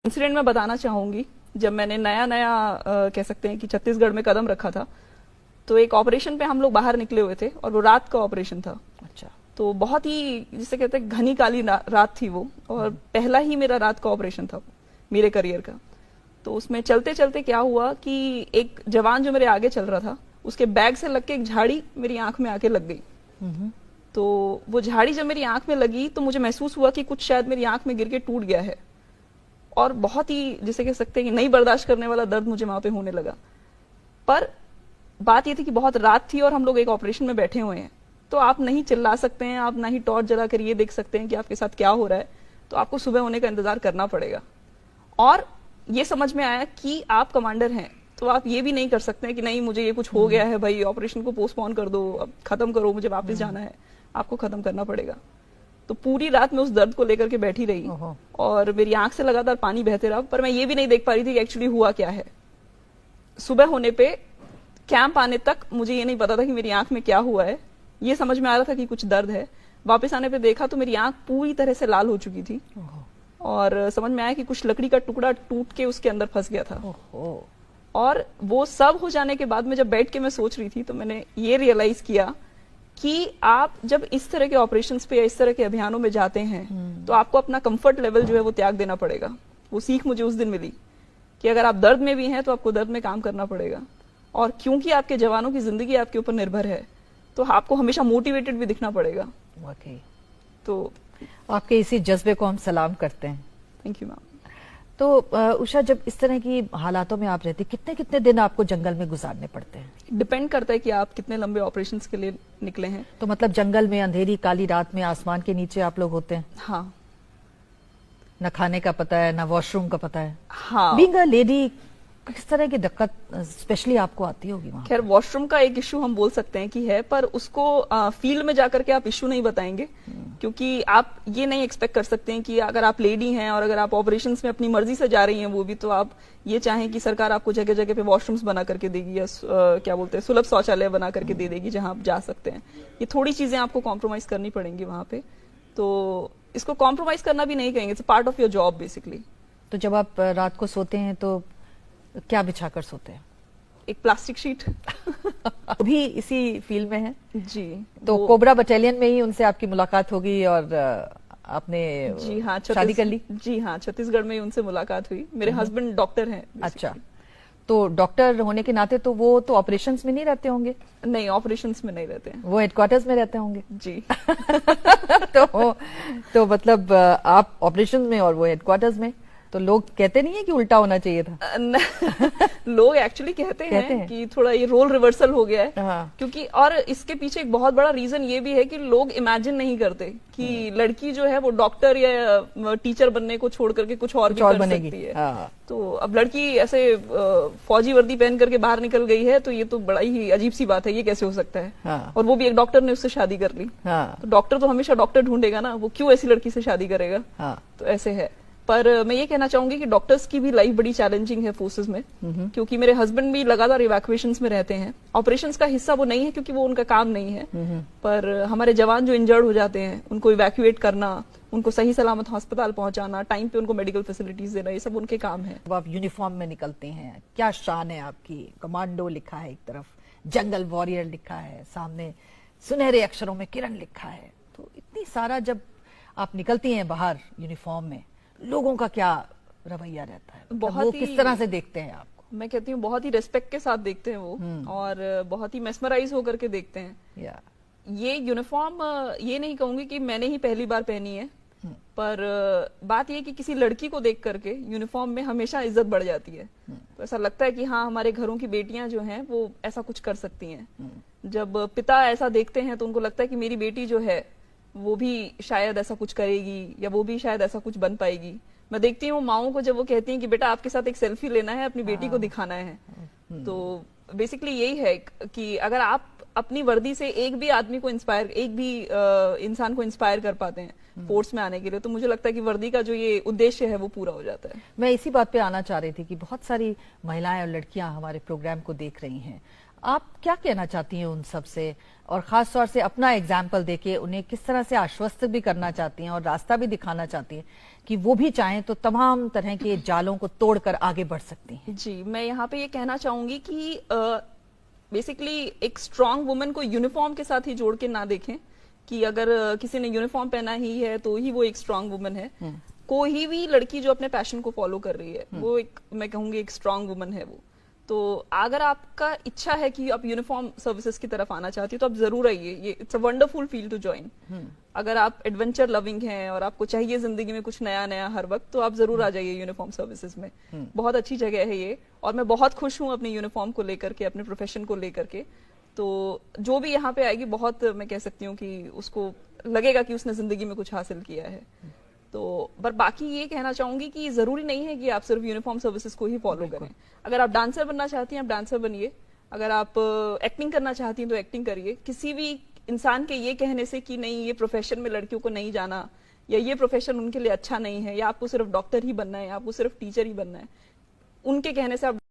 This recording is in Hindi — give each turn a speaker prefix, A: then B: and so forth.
A: इंसिडेंट मैं बताना चाहूंगी। जब मैंने नया नया कह सकते हैं कि छत्तीसगढ़ में कदम रखा था, तो एक ऑपरेशन पे हम लोग बाहर निकले हुए थे और वो रात का ऑपरेशन था।
B: अच्छा।
A: तो बहुत ही जिसे कहते हैं घनी काली रात थी वो, और पहला ही मेरा रात का ऑपरेशन था मेरे करियर का। तो उसमें चलते चलते क्या हुआ कि एक जवान जो मेरे आगे चल रहा था, उसके बैग से लग के एक झाड़ी मेरी आंख में आके लग गई। तो वो झाड़ी जब मेरी आंख में लगी तो मुझे महसूस हुआ कि कुछ शायद मेरी आंख में गिर के टूट गया है, और बहुत ही जिसे कह सकते हैं कि नहीं बर्दाश्त करने वाला दर्द मुझे वहां पे होने लगा। पर बात ये थी कि बहुत रात थी और हम लोग एक ऑपरेशन में बैठे हुए हैं, तो आप नहीं चिल्ला सकते हैं, आप ना ही टॉर्च जला कर ये देख सकते हैं कि आपके साथ क्या हो रहा है। तो आपको सुबह होने का इंतजार करना पड़ेगा। और ये समझ में आया कि आप कमांडर हैं, तो आप ये भी नहीं कर सकते हैं कि नहीं मुझे ये कुछ हो गया है भाई, ऑपरेशन को पोस्टपोन कर दो, अब खत्म करो, मुझे वापस जाना है। आपको खत्म करना पड़ेगा। तो पूरी रात में उस दर्द को लेकर के बैठी रही और मेरी आंख से लगातार पानी बहते रहा, पर मैं ये भी नहीं देख पा रही थी कि एक्चुअली हुआ क्या है। सुबह होने पे कैंप आने तक मुझे ये नहीं पता था कि मेरी आंख में क्या हुआ है। ये समझ में आ रहा था कि कुछ दर्द है। वापस आने पे देखा तो मेरी आंख पूरी तरह से लाल हो चुकी थी और समझ में आया कि कुछ लकड़ी का टुकड़ा टूट के उसके अंदर फंस गया था। और वो सब हो जाने के बाद में जब बैठ के मैं सोच रही थी, तो मैंने ये रियलाइज किया कि आप जब इस तरह के ऑपरेशंस पे या इस तरह के अभियानों में जाते हैं तो आपको अपना कंफर्ट लेवल जो है वो त्याग देना पड़ेगा। वो सीख मुझे उस दिन मिली कि अगर आप दर्द में भी हैं तो आपको दर्द में काम करना पड़ेगा, और क्योंकि आपके जवानों की जिंदगी आपके ऊपर निर्भर है तो आपको हमेशा मोटिवेटेड भी दिखना पड़ेगा।
B: वाकई
A: तो
B: आपके इसी जज्बे को हम सलाम करते हैं।
A: Thank you ma'am.
B: तो उषा, जब इस तरह की हालातों में आप रहती, कितने कितने दिन आपको जंगल में गुजारने पड़ते हैं?
A: डिपेंड करता है कि आप कितने लंबे ऑपरेशंस के लिए निकले हैं।
B: तो मतलब जंगल में अंधेरी काली रात में आसमान के नीचे आप लोग होते हैं?
A: हाँ।
B: न खाने का पता है, न वॉशरूम का पता है।
A: हाँ।
B: बीइंग अ लेडी, किस तरह की दिक्कत स्पेशली आपको आती होगी वहां?
A: खैर, वॉशरूम का एक इश्यू हम बोल सकते हैं कि है, पर उसको फील्ड में जाकर के आप इश्यू नहीं बताएंगे, क्योंकि आप ये नहीं एक्सपेक्ट कर सकते हैं कि अगर आप लेडी हैं और अगर आप ऑपरेशंस में अपनी मर्जी से जा रही हैं, वो भी, तो आप ये चाहें कि सरकार आपको जगह जगह पे वॉशरूम्स बना करके देगी या क्या बोलते हैं सुलभ शौचालय बना करके दे देगी जहां आप जा सकते हैं। ये थोड़ी चीजें आपको कॉम्प्रोमाइज करनी पड़ेंगी वहां पे। तो इसको कॉम्प्रोमाइज करना भी नहीं कहेंगे, it's part of your job basically.
B: तो जब आप रात को सोते हैं तो क्या बिछाकर सोते हैं?
A: एक प्लास्टिक शीट।
B: अभी इसी फील्ड में है
A: जी।
B: तो कोबरा बटालियन में ही उनसे आपकी मुलाकात होगी और आपने
A: जी हाँ
B: शादी कर ली?
A: जी हाँ, छत्तीसगढ़ में ही उनसे मुलाकात हुई। मेरे हस्बैंड डॉक्टर हैं।
B: अच्छा, तो डॉक्टर होने के नाते तो वो तो ऑपरेशंस में नहीं रहते होंगे?
A: नहीं, ऑपरेशंस में नहीं रहते हैं,
B: वो हेडक्वार्टर्स में रहते होंगे।
A: जी।
B: तो मतलब आप ऑपरेशन में और वो हेडक्वार्टर्स में, तो लोग कहते नहीं है कि उल्टा होना चाहिए था?
A: लोग एक्चुअली कहते हैं कि थोड़ा ये रोल रिवर्सल हो गया है।
B: हाँ।
A: क्योंकि और इसके पीछे एक बहुत बड़ा रीजन ये भी है कि लोग इमेजिन नहीं करते कि लड़की जो है वो डॉक्टर या टीचर बनने को छोड़ करके कुछ और भी कर सकती है।
B: हाँ।
A: तो अब लड़की ऐसे फौजी वर्दी पहन करके बाहर निकल गई है, तो ये तो बड़ा ही अजीब सी बात है, ये कैसे हो सकता है?
B: हाँ।
A: और वो भी एक डॉक्टर ने उससे शादी कर ली।
B: हाँ।
A: तो डॉक्टर तो हमेशा डॉक्टर ढूंढेगा ना, वो क्यों ऐसी लड़की से शादी करेगा?
B: हाँ।
A: तो ऐसे है। पर मैं ये कहना चाहूंगी कि डॉक्टर्स की भी लाइफ बड़ी चैलेंजिंग है फोर्सेस में, क्योंकि मेरे हस्बैंड भी लगातार इवैक्यूएशंस में रहते हैं। ऑपरेशंस का हिस्सा वो नहीं है क्योंकि वो उनका काम नहीं है, पर हमारे जवान जो इंजर्ड हो जाते हैं उनको इवैक्यूएट करना, उनको सही सलामत अस्पताल पहुंचाना, टाइम पे उनको मेडिकल फैसिलिटीज देना, ये सब उनके काम है।
B: अब आप यूनिफॉर्म में निकलते हैं, क्या शान है आपकी? कमांडो लिखा है एक तरफ, जंगल वॉरियर लिखा है, सामने सुनहरे अक्षरों में किरण लिखा है। तो इतनी सारा जब आप निकलती हैं बाहर यूनिफॉर्म में, लोगों का क्या रवैया रहता है?
A: बहुत
B: वो
A: ही,
B: किस तरह से देखते हैं आपको?
A: मैं कहती हूँ बहुत ही रिस्पेक्ट के साथ देखते हैं वो, और बहुत ही मेस्मराइज होकर के देखते हैं। ये यूनिफॉर्म ये नहीं कहूंगी कि मैंने ही पहली बार पहनी है, पर बात ये कि किसी लड़की को देख करके यूनिफॉर्म में हमेशा इज्जत बढ़ जाती है। तो ऐसा लगता है कि हाँ, हमारे घरों की बेटियां जो हैं वो ऐसा कुछ कर सकती हैं। जब पिता ऐसा देखते हैं तो उनको लगता है कि मेरी बेटी जो है वो भी शायद ऐसा कुछ करेगी या वो भी शायद ऐसा कुछ बन पाएगी। मैं देखती हूँ माओं को जब वो कहती हैं कि बेटा आपके साथ एक सेल्फी लेना है, अपनी बेटी को दिखाना है। तो बेसिकली यही है कि अगर आप अपनी वर्दी से एक भी आदमी को इंस्पायर, एक भी इंसान को इंस्पायर कर पाते हैं फोर्स में आने के लिए, तो मुझे लगता है कि वर्दी का जो ये उद्देश्य है वो पूरा हो जाता है।
B: मैं इसी बात पे आना चाह रही थी कि बहुत सारी महिलाएं और लड़कियां हमारे प्रोग्राम को देख रही हैं। आप क्या कहना चाहती हैं उन सब से, और खास तौर से अपना एग्जाम्पल देके उन्हें किस तरह से आश्वस्त भी करना चाहती हैं और रास्ता भी दिखाना चाहती हैं कि वो भी चाहें तो तमाम तरह के जालों को तोड़कर आगे बढ़ सकती हैं?
A: जी, मैं यहाँ पे ये कहना चाहूंगी कि बेसिकली एक स्ट्रांग वुमन को यूनिफॉर्म के साथ ही जोड़ के ना देखें कि अगर किसी ने यूनिफॉर्म पहना ही है तो ही वो एक स्ट्रांग वुमन है। कोई भी लड़की जो अपने पैशन को फॉलो कर रही है वो एक, मैं कहूंगी, एक स्ट्रांग वुमन है वो। तो अगर आपका इच्छा है कि आप यूनिफॉर्म सर्विसेज की तरफ आना चाहती हो तो आप जरूर आइए, ये it's a wonderful field to join. अगर आप एडवेंचर लविंग हैं और आपको चाहिए जिंदगी में कुछ नया नया हर वक्त, तो आप जरूर आ जाइए यूनिफॉर्म सर्विसेज में। बहुत अच्छी जगह है ये, और मैं बहुत खुश हूँ अपनी यूनिफॉर्म को लेकर के, अपने प्रोफेशन को लेकर के। तो जो भी यहाँ पे आएगी, बहुत मैं कह सकती हूँ कि उसको लगेगा कि उसने जिंदगी में कुछ हासिल किया है। तो पर बाकी ये कहना चाहूंगी कि जरूरी नहीं है कि आप सिर्फ यूनिफॉर्म सर्विसेज को ही फॉलो करें। अगर आप डांसर बनना चाहती हैं, आप डांसर बनिए। अगर आप एक्टिंग करना चाहती हैं तो एक्टिंग करिए। किसी भी इंसान के ये कहने से कि नहीं, ये प्रोफेशन में लड़कियों को नहीं जाना, या ये प्रोफेशन उनके लिए अच्छा नहीं है, या आपको सिर्फ डॉक्टर ही बनना है, या आपको सिर्फ टीचर ही बनना है, उनके कहने से आप